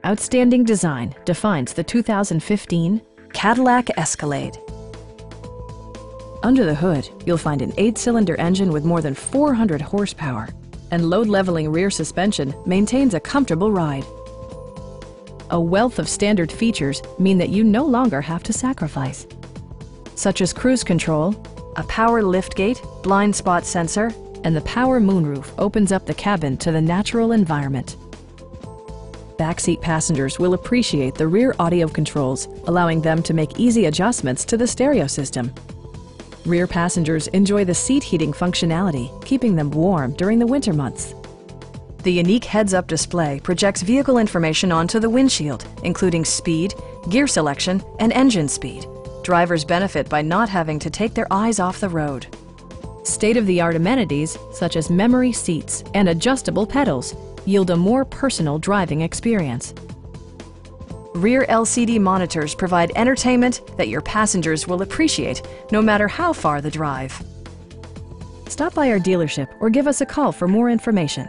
outstanding design defines the 2015 Cadillac Escalade. Under the hood, you'll find an 8-cylinder engine with more than 400 horsepower, and load-leveling rear suspension maintains a comfortable ride. A wealth of standard features mean that you no longer have to sacrifice, such as cruise control, a power liftgate, blind spot sensor, and the power moonroof opens up the cabin to the natural environment. Backseat passengers will appreciate the rear audio controls, allowing them to make easy adjustments to the stereo system. Rear passengers enjoy the seat heating functionality, keeping them warm during the winter months. The unique heads-up display projects vehicle information onto the windshield, including speed, gear selection, and engine speed. Drivers benefit by not having to take their eyes off the road. State-of-the-art amenities, such as memory seats and adjustable pedals, yield a more personal driving experience. Rear LCD monitors provide entertainment that your passengers will appreciate, no matter how far the drive. Stop by our dealership or give us a call for more information.